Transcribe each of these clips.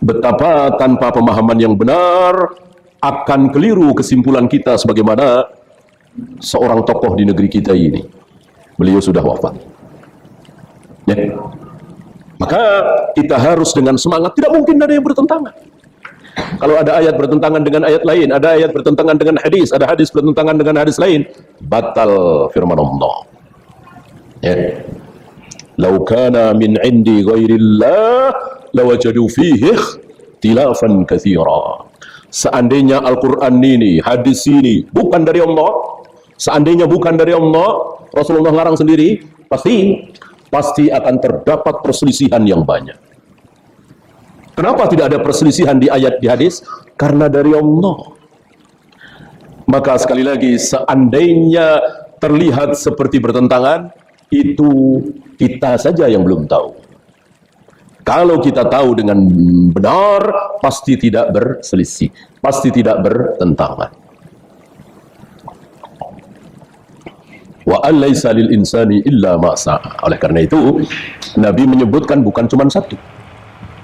Betapa tanpa pemahaman yang benar akan keliru kesimpulan kita sebagaimana seorang tokoh di negeri kita ini. Beliau sudah wafat. Ya. Maka kita harus dengan semangat, tidak mungkin ada yang bertentangan. Kalau ada ayat bertentangan dengan ayat lain, ada ayat bertentangan dengan hadis, ada hadis bertentangan dengan hadis lain, batal firman Allah. Ya. Lau kana min indi ghairillah lawajadu fihi ikhtilafan katsira. Seandainya Al-Qur'an ini, hadis ini bukan dari Allah, seandainya bukan dari Allah, Rasulullah larang sendiri, pasti akan terdapat perselisihan yang banyak. Kenapa tidak ada perselisihan di ayat, di hadis? Karena dari Allah. Maka sekali lagi, seandainya terlihat seperti bertentangan, itu kita saja yang belum tahu. Kalau kita tahu dengan benar, pasti tidak berselisih, pasti tidak bertentangan. Wa alaysa lil insani illa ma sa'a. Oleh karena itu, Nabi menyebutkan bukan cuma satu.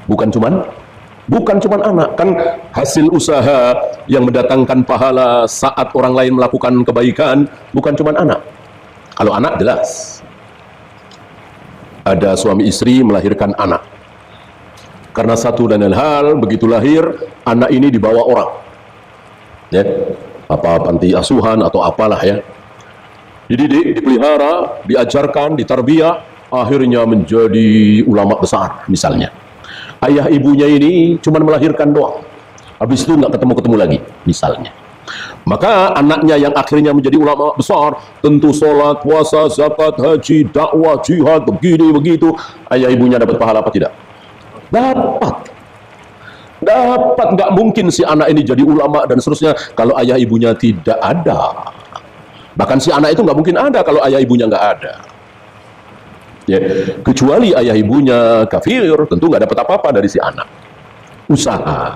Bukan cuman anak, kan hasil usaha yang mendatangkan pahala saat orang lain melakukan kebaikan bukan cuman anak. Kalau anak jelas. Ada suami istri melahirkan anak. Karena satu dan lain hal, begitu lahir, anak ini dibawa orang. Ya, apa panti asuhan atau apalah ya. Dididik, dipelihara, diajarkan, ditarbiyah, akhirnya menjadi ulama besar misalnya. Ayah ibunya ini cuma melahirkan doang, habis itu nggak ketemu lagi misalnya. Maka anaknya yang akhirnya menjadi ulama besar, tentu sholat, puasa, zakat, haji, dakwah, jihad, begini begitu. Ayah ibunya dapat pahala apa tidak? Dapat. Nggak mungkin si anak ini jadi ulama dan seterusnya kalau ayah ibunya tidak ada. Bahkan si anak itu nggak mungkin ada kalau ayah ibunya nggak ada. Ya, kecuali ayah ibunya kafir, tentu nggak dapat apa-apa dari si anak. Usaha.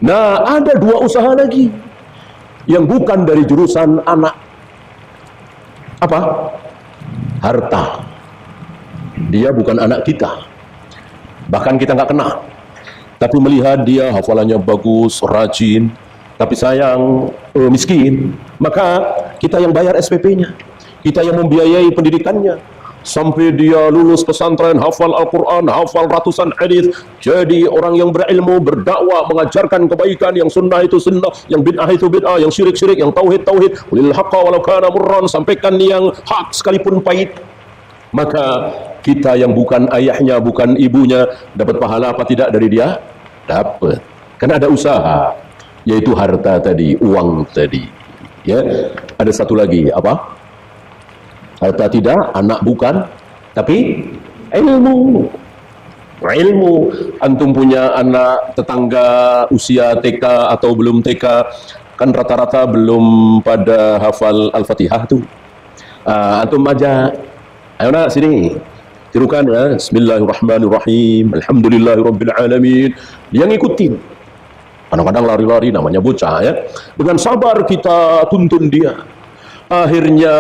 Nah, ada dua usaha lagi yang bukan dari jurusan anak. Apa? Harta. Dia bukan anak kita, bahkan kita nggak kenal. Tapi melihat dia hafalannya bagus, rajin, tapi sayang miskin, maka kita yang bayar SPP-nya, kita yang membiayai pendidikannya. Sampai dia lulus pesantren, hafal Al-Quran, hafal ratusan hadis, jadi orang yang berilmu, berdakwah, mengajarkan kebaikan, yang sunnah itu sunnah, yang bid'ah itu bid'ah, yang syirik-syirik, yang tauhid-tauhid, ulil haqqa walau kana murran, sampaikan yang hak sekalipun pahit. Maka kita yang bukan ayahnya, bukan ibunya, dapat pahala apa tidak dari dia? Dapat. Karena ada usaha, yaitu harta tadi, uang tadi. Ya, ada satu lagi, apa? Harta tidak, anak bukan, tapi ilmu. Antum punya anak tetangga usia TK atau belum TK, kan rata-rata belum pada hafal Al-Fatihah tuh. Antum aja, ayo nak sini, tirukan ya, Bismillahirrahmanirrahim, Alhamdulillahirabbil alamin. Dia ngikutin. Kadang-kadang lari-lari, namanya bocah ya. Dengan sabar kita tuntun dia. Akhirnya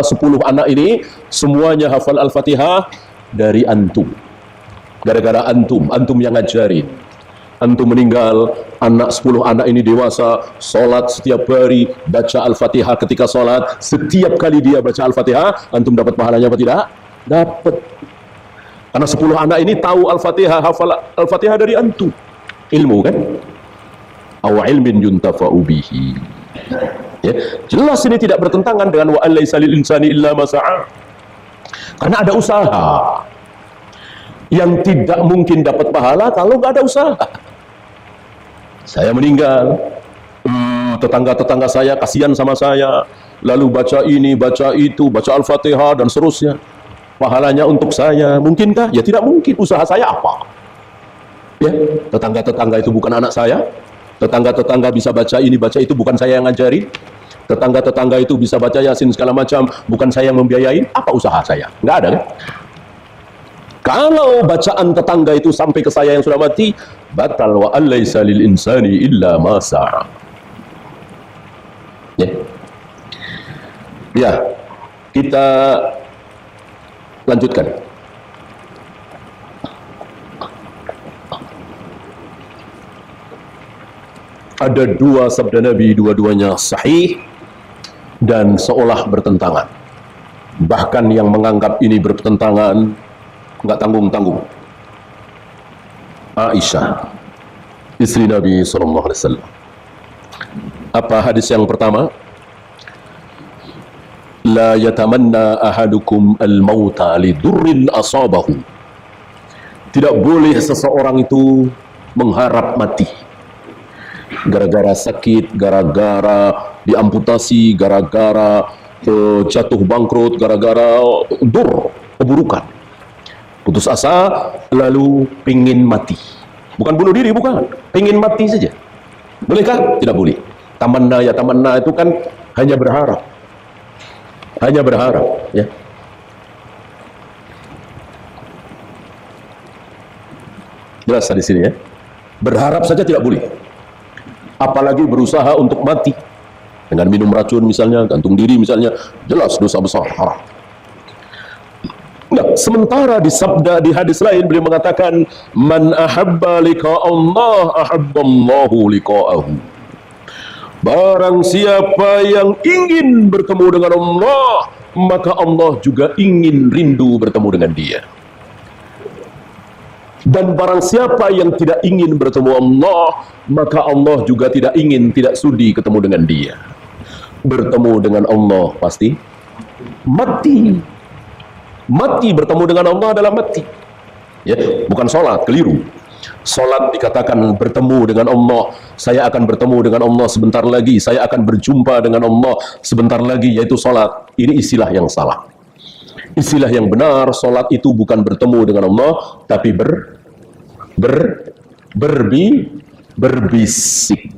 10 anak ini semuanya hafal Al-Fatihah dari antum. Gara-gara antum yang ngajarin. Antum meninggal, 10 anak ini dewasa, sholat setiap hari, baca Al-Fatihah ketika sholat. Setiap kali dia baca Al-Fatihah, antum dapat pahalanya apa tidak? Dapat. Karena 10 anak ini tahu Al-Fatihah, hafal Al-Fatihah dari antum. Ilmu kan? Aw ilmin yuntafa'u bihi. Ya, jelas ini tidak bertentangan dengan wa alaysa lil insani illa ma sa'a. Karena ada usaha yang tidak mungkin dapat pahala kalau nggak ada usaha. Saya meninggal, tetangga-tetangga saya kasihan sama saya, lalu baca ini, baca itu, baca Al-Fatihah dan seterusnya. Pahalanya untuk saya, mungkinkah? Ya tidak mungkin. Usaha saya apa? Ya, tetangga-tetangga itu bukan anak saya. Tetangga-tetangga bisa baca ini, baca itu, bukan saya yang ngajarin. Tetangga-tetangga itu bisa baca Yasin segala macam, bukan saya yang membiayain. Apa usaha saya? Nggak ada kan? Kalau bacaan tetangga itu sampai ke saya yang sudah mati, batal wa alaysa lil insani illa ma sa'a. Ya, kita lanjutkan. ada dua sabda Nabi, dua-duanya sahih dan seolah bertentangan. Bahkan yang menganggap ini bertentangan nggak tanggung-tanggung. Aisyah, istri Nabi SAW. Apa hadis yang pertama? La yatamanna ahadukum al-mauta lidurrin asabahu. Tidak boleh seseorang itu mengharap mati gara-gara sakit, gara-gara diamputasi, gara-gara jatuh bangkrut, gara-gara keburukan, putus asa, lalu pingin mati. Bukan bunuh diri, bukan, pingin mati saja. Bolehkah? Tidak boleh. Tamanna, ya tamanna itu kan hanya berharap, ya. Jelas di sini ya. Berharap saja tidak boleh. Apalagi berusaha untuk mati dengan minum racun misalnya, gantung diri misalnya, jelas dosa besar, haram. Nah, sementara di hadis lain beliau mengatakan, man ahabba liqa Allah ahabballahu liqa'ahu. Barang siapa yang ingin bertemu dengan Allah, maka Allah juga ingin rindu bertemu dengan dia. Dan barang siapa yang tidak ingin bertemu Allah, maka Allah juga tidak ingin, tidak sudi ketemu dengan dia. Bertemu dengan Allah pasti mati. Mati, bertemu dengan Allah adalah mati. Ya, bukan sholat, keliru. Sholat dikatakan bertemu dengan Allah. Saya akan bertemu dengan Allah sebentar lagi. Saya akan berjumpa dengan Allah sebentar lagi, yaitu sholat. Ini istilah yang salah. Istilah yang benar, sholat itu bukan bertemu dengan Allah, tapi berbisik,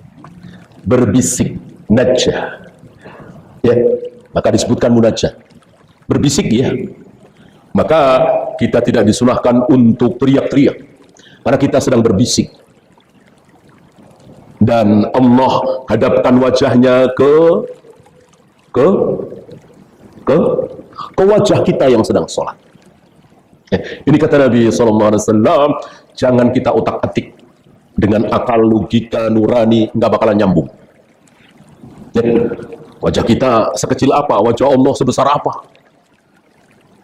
najah. Ya, maka disebutkan munajah. Berbisik ya. Maka kita tidak disunahkan untuk teriak-teriak, karena kita sedang berbisik. Dan Allah hadapkan wajahnya ke wajah kita yang sedang sholat. Ini kata Nabi SAW, jangan kita otak-atik dengan akal, logika, nurani, nggak bakalan nyambung. Wajah kita sekecil apa, wajah Allah sebesar apa.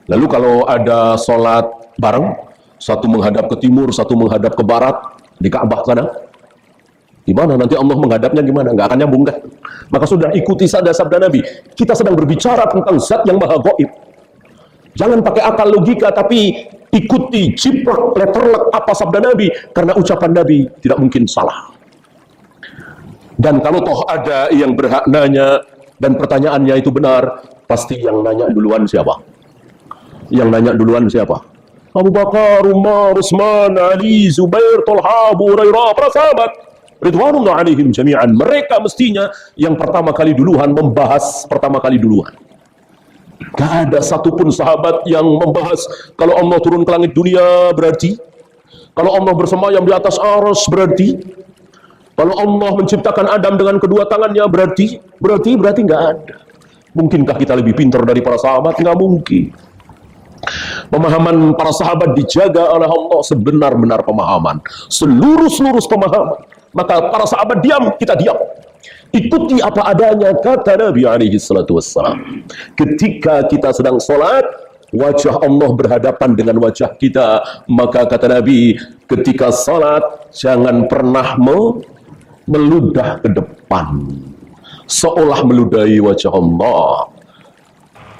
Lalu kalau ada sholat bareng, satu menghadap ke timur, satu menghadap ke barat, di Ka'bah sana, gimana nanti Allah menghadapnya gimana? Nggak akan nyambung kan? Maka sudah ikuti sabda Nabi. Kita sedang berbicara tentang zat yang maha gaib. Jangan pakai akal logika, tapi ikuti ciplak letterlek apa sabda Nabi, karena ucapan Nabi tidak mungkin salah. Dan kalau toh ada yang berhak nanya dan pertanyaannya itu benar, pasti yang nanya duluan siapa? Yang nanya duluan siapa? Abu Bakar, Umar, Utsman, Ali, Zubair, Talha, Abu Hurairah, para sahabat ridwanullah alaihim jami'an. Mereka mestinya yang pertama kali duluan membahas, Gak ada satupun sahabat yang membahas kalau Allah turun ke langit dunia berarti, kalau Allah bersemayam di atas arsy berarti, kalau Allah menciptakan Adam dengan kedua tangannya berarti nggak ada. Mungkinkah kita lebih pintar dari para sahabat? Nggak mungkin. Pemahaman para sahabat dijaga oleh Allah sebenar-benar pemahaman, seluruh pemahaman. Maka para sahabat diam, kita diam. Ikuti apa adanya, kata Nabi SAW. Ketika kita sedang sholat, wajah Allah berhadapan dengan wajah kita. Maka kata Nabi, ketika sholat jangan pernah meludah ke depan, seolah meludahi wajah Allah.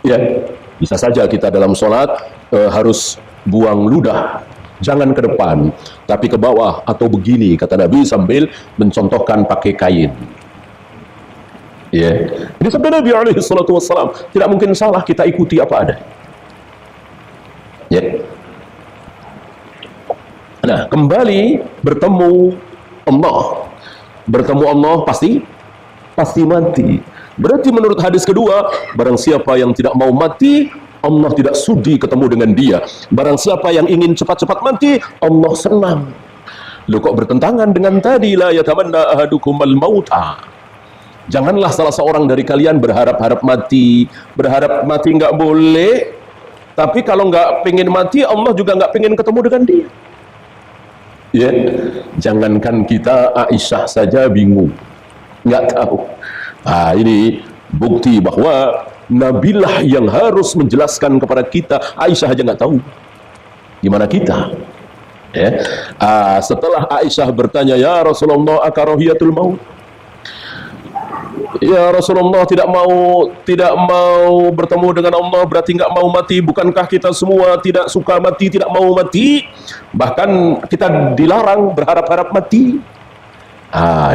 Ya, bisa saja kita dalam sholat harus buang ludah, jangan ke depan, tapi ke bawah atau begini, kata Nabi sambil mencontohkan pakai kain. Ya, ini sabda Nabi SAW, tidak mungkin salah, kita ikuti apa ada. Ya. Nah, kembali bertemu Allah pasti mati. Berarti menurut hadis kedua, barang siapa yang tidak mau mati, Allah tidak sudi ketemu dengan dia. Barang siapa yang ingin cepat-cepat mati, Allah senang. Loh, kok bertentangan dengan tadi, la yatamanna ahadukumal mauta. Janganlah salah seorang dari kalian berharap-harap mati. Berharap mati nggak boleh, tapi kalau nggak pengen mati, Allah juga nggak pengen ketemu dengan dia. Ya, jangankan kita, Aisyah saja bingung, nggak tahu. Ini bukti bahwa Nabilah yang harus menjelaskan kepada kita. Aisyah aja nggak tahu, gimana kita? Ya. Setelah Aisyah bertanya, ya Rasulullah, akarohiyatul maut? Ya Rasulullah, tidak mau bertemu dengan Allah berarti nggak mau mati. Bukankah kita semua tidak suka mati, tidak mau mati? Bahkan kita dilarang berharap-harap mati.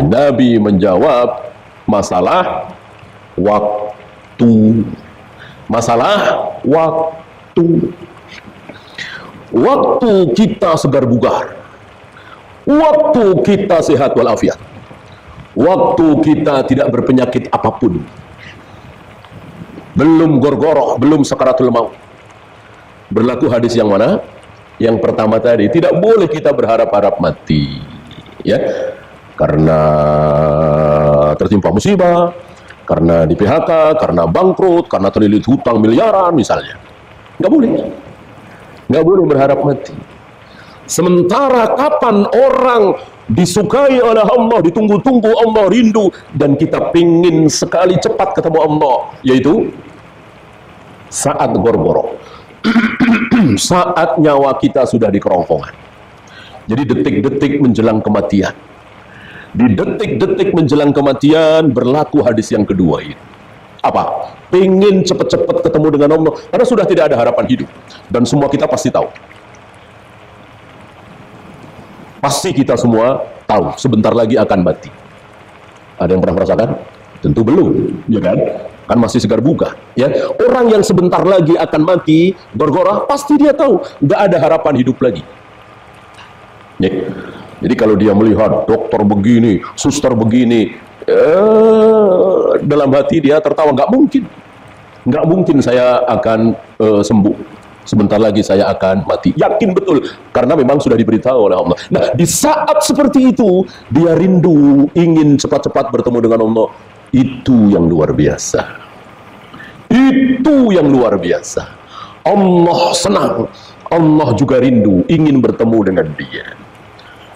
Nabi menjawab, masalah waktu. Waktu kita segar bugar, waktu kita sehat walafiat, waktu kita tidak berpenyakit apapun, belum gorgoroh, belum sakaratul maut. Berlaku hadis yang mana? Yang pertama tadi, tidak boleh kita berharap-harap mati, ya, karena tertimpa musibah, karena di PHK, karena bangkrut, karena terlilit hutang miliaran misalnya. Nggak boleh berharap mati. Sementara kapan orang disukai oleh Allah, ditunggu-tunggu Allah, rindu, dan kita pingin sekali cepat ketemu Allah, yaitu saat gorgoro, saat nyawa kita sudah di kerongkongan. Jadi detik-detik menjelang kematian. Di detik-detik menjelang kematian berlaku hadis yang kedua ini. Apa? Pengen cepat-cepat ketemu dengan Allah, karena sudah tidak ada harapan hidup. Dan semua kita pasti tahu. Pasti kita semua tahu, sebentar lagi akan mati. Ada yang pernah merasakan? Tentu belum, ya kan? Kan masih segar bugar. Ya, orang yang sebentar lagi akan mati, gorgorah, pasti dia tahu, nggak ada harapan hidup lagi. Ya. Jadi kalau dia melihat dokter begini, suster begini, dalam hati dia tertawa, nggak mungkin saya akan sembuh, sebentar lagi saya akan mati. Yakin betul, karena memang sudah diberitahu oleh Allah. Nah, di saat seperti itu dia rindu, ingin cepat-cepat bertemu dengan Allah. Itu yang luar biasa, itu yang luar biasa. Allah senang, Allah juga rindu, ingin bertemu dengan dia.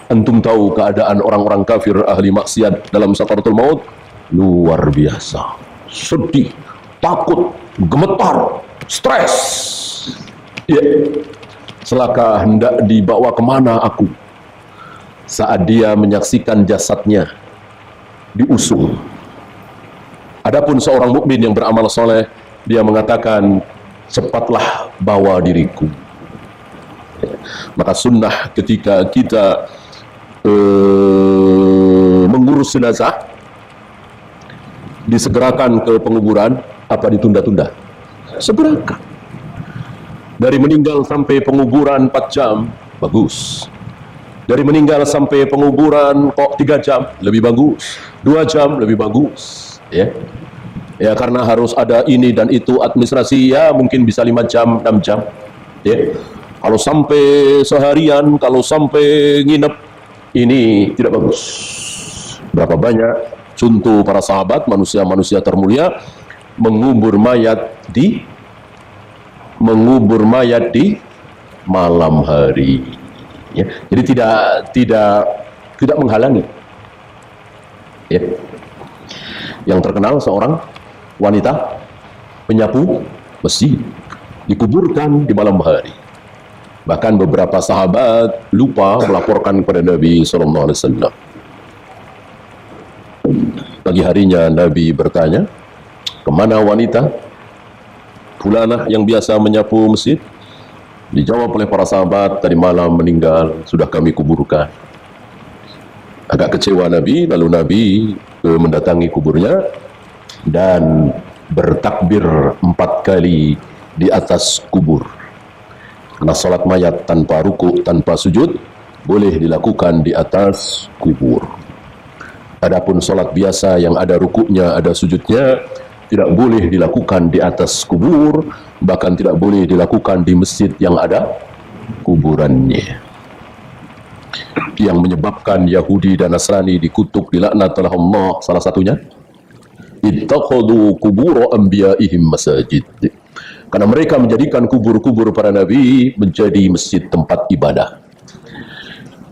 Antum tahu keadaan orang-orang kafir ahli maksiat dalam sakaratul maut? Luar biasa, sedih, takut, gemetar, stres. Ya, celaka, hendak dibawa kemana aku? Saat dia menyaksikan jasadnya diusung. Adapun seorang mukmin yang beramal soleh, dia mengatakan, cepatlah bawa diriku. Ya. Maka sunnah ketika kita mengurus jenazah, disegerakan ke penguburan, apa ditunda-tunda? Segerakan. Dari meninggal sampai penguburan 4 jam, bagus. Dari meninggal sampai penguburan kok 3 jam, lebih bagus. 2 jam, lebih bagus. Ya, ya, karena harus ada ini dan itu administrasi, ya mungkin bisa 5 jam, 6 jam. Ya. Kalau sampai seharian, kalau sampai nginep, ini tidak bagus. Berapa banyak contoh para sahabat, manusia-manusia termulia, mengubur mayat di malam hari. Ya. Jadi tidak menghalangi. Ya. Yang terkenal seorang wanita penyapu masjid dikuburkan di malam hari. Bahkan beberapa sahabat lupa melaporkan kepada Nabi SAW. Pagi harinya Nabi bertanya, kemana wanita fulanah yang biasa menyapu masjid? Dijawab oleh para sahabat, tadi malam meninggal, sudah kami kuburkan. Agak kecewa Nabi, lalu Nabi mendatangi kuburnya dan bertakbir 4 kali di atas kubur. Karena salat mayat tanpa ruku, tanpa sujud, boleh dilakukan di atas kubur. Adapun salat biasa yang ada rukuknya, ada sujudnya, tidak boleh dilakukan di atas kubur, bahkan tidak boleh dilakukan di masjid yang ada kuburannya. Yang menyebabkan Yahudi dan Nasrani dikutuk, dilaknat oleh Allah, salah satunya, ittakhadhu qubur anbiya'ihim masajid. Karena mereka menjadikan kubur-kubur para nabi menjadi masjid tempat ibadah.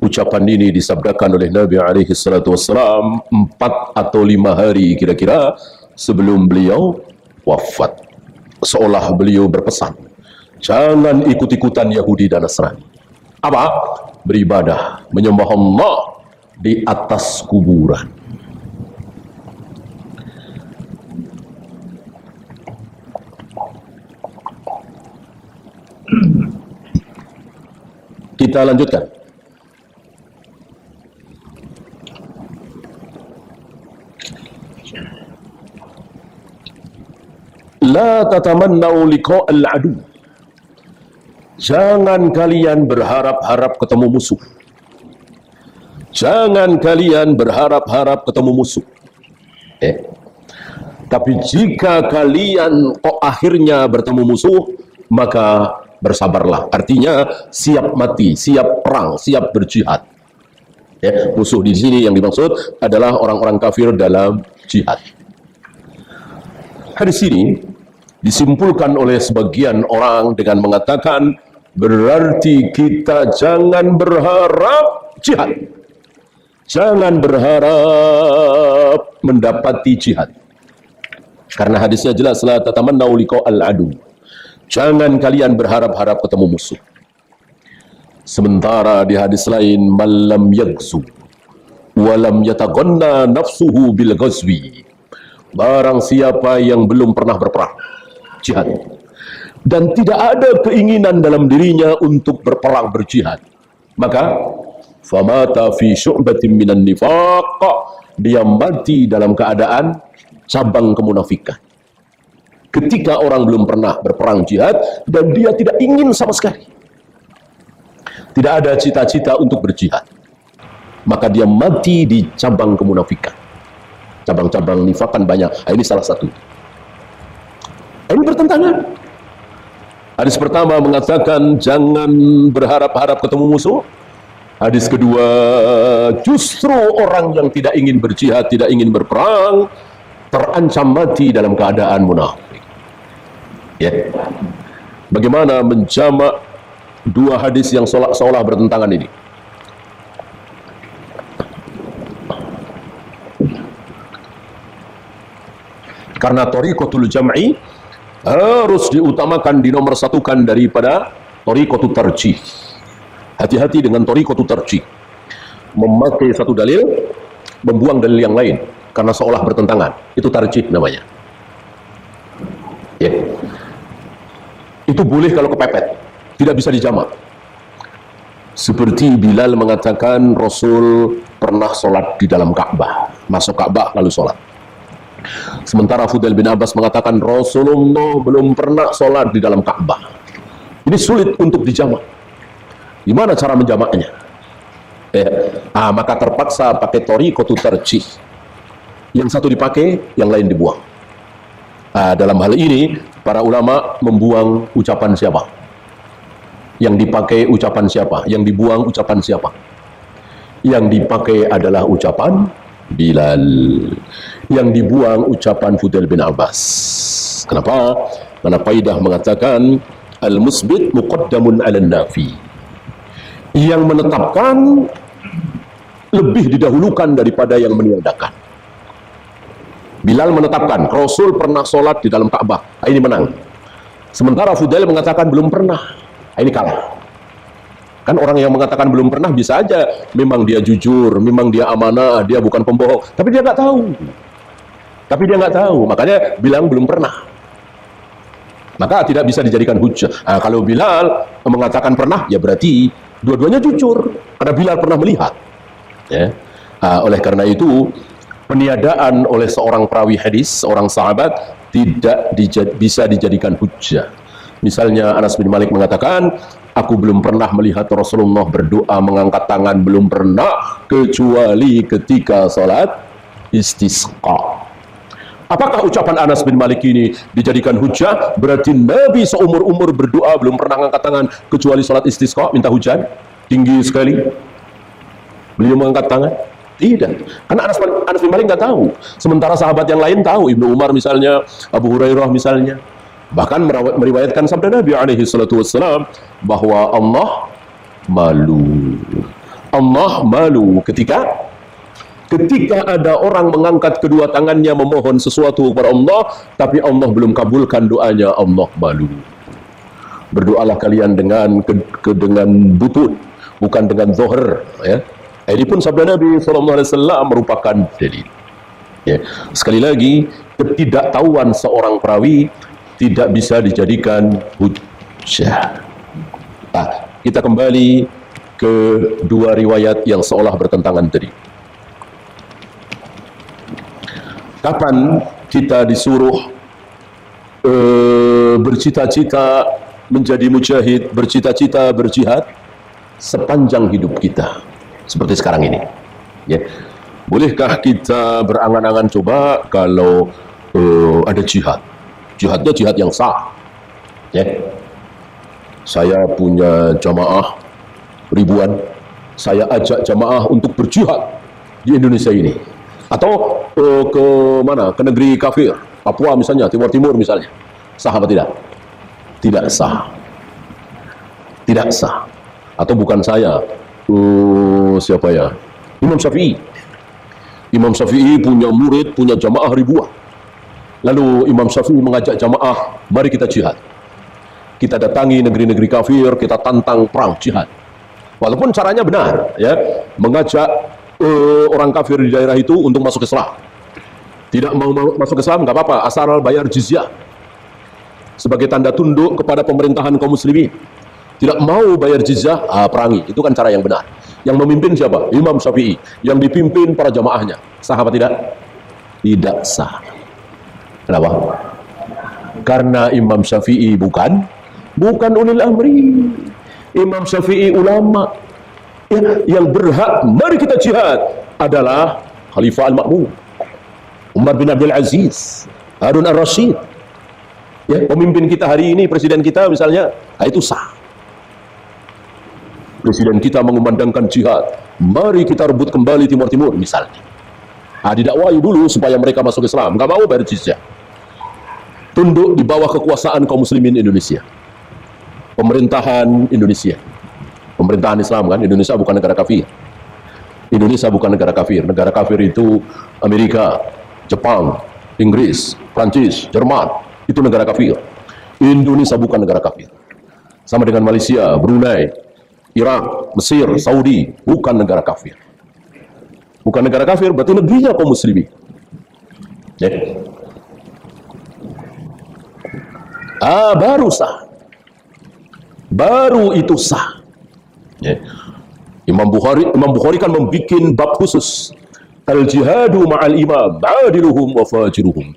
Ucapan ini disabdakan oleh Nabi alaihi salatu wassalam 4 atau 5 hari kira-kira sebelum beliau wafat. Seolah beliau berpesan, jangan ikut-ikutan Yahudi dan Nasrani. Apa? Beribadah, menyembah Allah di atas kuburan. Kita lanjutkan. La tatamannau liqa'al adu. Jangan kalian berharap-harap ketemu musuh. Jangan kalian berharap-harap ketemu musuh. Tapi jika kalian akhirnya bertemu musuh, maka bersabarlah. Artinya siap mati, siap perang, siap berjihad. Musuh di sini yang dimaksud adalah orang-orang kafir dalam jihad. Hadis ini disimpulkan oleh sebagian orang dengan mengatakan berarti kita jangan berharap jihad, jangan berharap mendapati jihad, karena hadisnya jelas, la tatamannau liqa'al adu. Jangan kalian berharap-harap ketemu musuh. Sementara di hadis lain, malam yagzu walam yataghanna nafsuhu bil ghazwi, barang siapa yang belum pernah berperang jihad dan tidak ada keinginan dalam dirinya untuk berperang berjihad, maka famata fi syu'batin minan nifaq, dia mati dalam keadaan cabang kemunafikan. Ketika orang belum pernah berperang jihad dan dia tidak ingin sama sekali, tidak ada cita-cita untuk berjihad, maka dia mati di cabang kemunafikan. Cabang-cabang nifak kan banyak. Ini salah satu. Ini bertentangan. Hadis pertama mengatakan jangan berharap-harap ketemu musuh. Hadis kedua, justru orang yang tidak ingin berjihad, tidak ingin berperang, terancam mati dalam keadaan munafik. Bagaimana menjamak dua hadis yang seolah bertentangan ini? Karena thariqatul jam'i harus diutamakan, dinomorsatukan daripada thariqatul tarjih. Hati-hati dengan thariqatul tarjih, memakai satu dalil, membuang dalil yang lain karena seolah bertentangan. Itu tarjih namanya. Itu boleh kalau kepepet, tidak bisa dijamak. Seperti Bilal mengatakan Rasul pernah sholat di dalam Ka'bah, masuk Ka'bah lalu sholat. Sementara Fudail bin Abbas mengatakan Rasulullah belum pernah sholat di dalam Ka'bah. Ini sulit untuk dijamak. Gimana cara menjamaknya? Maka terpaksa pakai thariqatul tarjih. Yang satu dipakai, yang lain dibuang. Dalam hal ini para ulama membuang ucapan siapa? Yang dipakai ucapan siapa? Yang dibuang ucapan siapa? Yang dipakai adalah ucapan Bilal, yang dibuang ucapan Fudail bin Abbas. Kenapa? Karena Faidah mengatakan al-musbit muqaddamun 'alan nafi. Yang menetapkan lebih didahulukan daripada yang meniadakan. Bilal menetapkan Rasul pernah sholat di dalam Ka'bah, ini menang. Sementara Fudail mengatakan belum pernah, ini kalah. Kan orang yang mengatakan belum pernah bisa aja memang dia jujur, memang dia amanah, dia bukan pembohong, tapi dia nggak tahu. Makanya bilang belum pernah. Maka tidak bisa dijadikan hujjah. Kalau Bilal mengatakan pernah, ya berarti dua-duanya jujur karena Bilal pernah melihat. Oleh karena itu peniadaan oleh seorang perawi hadis, seorang sahabat tidak bisa dijadikan hujjah. Misalnya Anas bin Malik mengatakan, aku belum pernah melihat Rasulullah berdoa mengangkat tangan, belum pernah, kecuali ketika salat istisqa. Apakah ucapan Anas bin Malik ini dijadikan hujjah? Berarti Nabi seumur-umur berdoa belum pernah mengangkat tangan kecuali salat istisqa, minta hujan tinggi sekali. Beliau mengangkat tangan? Tidak. Karena Anas bin Malik nggak tahu. Sementara sahabat yang lain tahu. Ibnu Umar misalnya, Abu Hurairah misalnya. Bahkan meriwayatkan sabda Nabi alaihi salatu wassalam bahwa Allah malu. Allah malu ketika ada orang mengangkat kedua tangannya memohon sesuatu kepada Allah, tapi Allah belum kabulkan doanya, Allah malu. Berdoalah kalian dengan butun, bukan dengan zohar, ya. Ini pun sabda Nabi SAW merupakan dalil. Ya. Sekali lagi, ketidaktahuan seorang perawi tidak bisa dijadikan hujjah. Nah, kita kembali ke dua riwayat yang seolah bertentangan tadi. Kapan kita disuruh bercita-cita menjadi mujahid, bercita-cita berjihad? Sepanjang hidup kita, seperti sekarang ini, ya. Bolehkah kita berangan-angan coba kalau ada jihad, jihadnya jihad yang sah, ya. Saya punya jamaah ribuan, saya ajak jamaah untuk berjihad di Indonesia ini. Atau ke mana? Ke negeri kafir, Papua misalnya, Timur Timur misalnya. Sah apa tidak? Tidak sah. Tidak sah. Atau bukan saya, siapa ya? Imam Syafi'i. Imam Syafi'i punya murid, punya jamaah ribuan. Lalu Imam Syafi'i mengajak jamaah, mari kita jihad. Kita datangi negeri-negeri kafir, kita tantang perang jihad. Walaupun caranya benar, ya, mengajak orang kafir di daerah itu untuk masuk Islam. Tidak mau masuk Islam nggak apa-apa, asal bayar jizyah sebagai tanda tunduk kepada pemerintahan kaum muslimin. Tidak mau bayar jizyah, perangi. Itu kan cara yang benar. Yang memimpin siapa? Imam Syafi'i. Yang dipimpin para jamaahnya. Sah apa tidak? Tidak sah. Kenapa? Karena Imam Syafi'i bukan ulil amri. Imam Syafi'i ulama. Yang berhak mari kita jihad adalah Khalifah Al-Ma'mun, Umar bin Abdul Aziz, Harun Ar-Rasyid, ya, pemimpin kita hari ini, presiden kita misalnya, itu sah. Presiden kita mengumandangkan jihad, mari kita rebut kembali Timur Timur misalnya. Didakwai dulu supaya mereka masuk Islam, nggak mau bayar jizyah, tunduk di bawah kekuasaan kaum muslimin Indonesia, pemerintahan Indonesia. Pemerintahan Islam kan, Indonesia bukan negara kafir. Indonesia bukan negara kafir. Negara kafir itu Amerika, Jepang, Inggris, Prancis, Jerman. Itu negara kafir. Indonesia bukan negara kafir. Sama dengan Malaysia, Brunei, Irak, Mesir, Saudi, bukan negara kafir. Bukan negara kafir, berarti negerinya kaum muslimin. Ya. Baru sah. Baru itu sah. Ya. Imam Bukhari kan membuat bab khusus, al-jihadu ma'al imam adiluhum wa fajiruhum.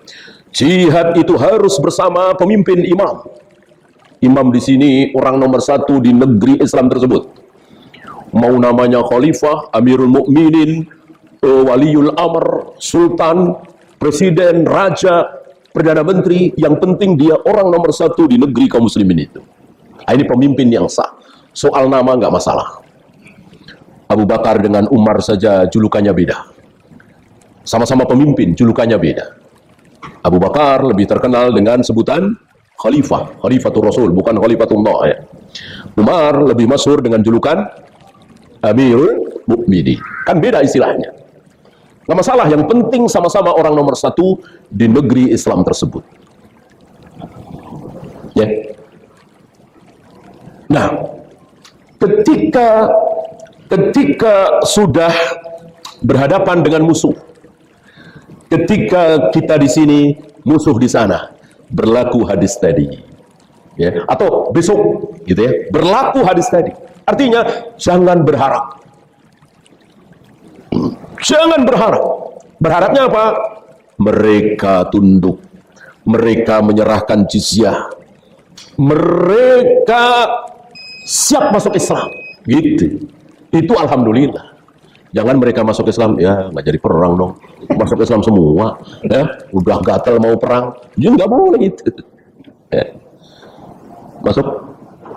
Jihad itu harus bersama pemimpin imam. Imam di sini orang nomor satu di negeri Islam tersebut. Mau namanya khalifah, amirul mukminin, waliul amr, sultan, presiden, raja, perdana menteri, yang penting dia orang nomor satu di negeri kaum muslimin itu. Ini pemimpin yang sah. Soal nama nggak masalah. Abu Bakar dengan Umar saja julukannya beda. Sama-sama pemimpin, julukannya beda. Abu Bakar lebih terkenal dengan sebutan khalifah, khalifatul Rasul, bukan khalifatullah, ya. Umar lebih masyhur dengan julukan Amirul Mukminin. Kan beda istilahnya. Nggak masalah, yang penting sama-sama orang nomor satu di negeri Islam tersebut. Ya. Nah, ketika sudah berhadapan dengan musuh, ketika kita di sini, musuh di sana, berlaku hadis tadi, ya, atau besok, gitu ya, berlaku hadis tadi. Artinya jangan berharap, jangan berharap. Berharapnya apa? Mereka tunduk, mereka menyerahkan jizyah, mereka siap masuk Islam, gitu. Itu alhamdulillah. Jangan mereka masuk Islam, ya nggak jadi perang dong. Masuk Islam semua, ya udah gatel mau perang, ya nggak boleh itu. Ya. Masuk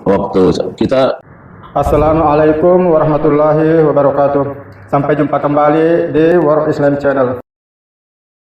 waktu kita. Assalamualaikum warahmatullahi wabarakatuh. Sampai jumpa kembali di World Islam Channel.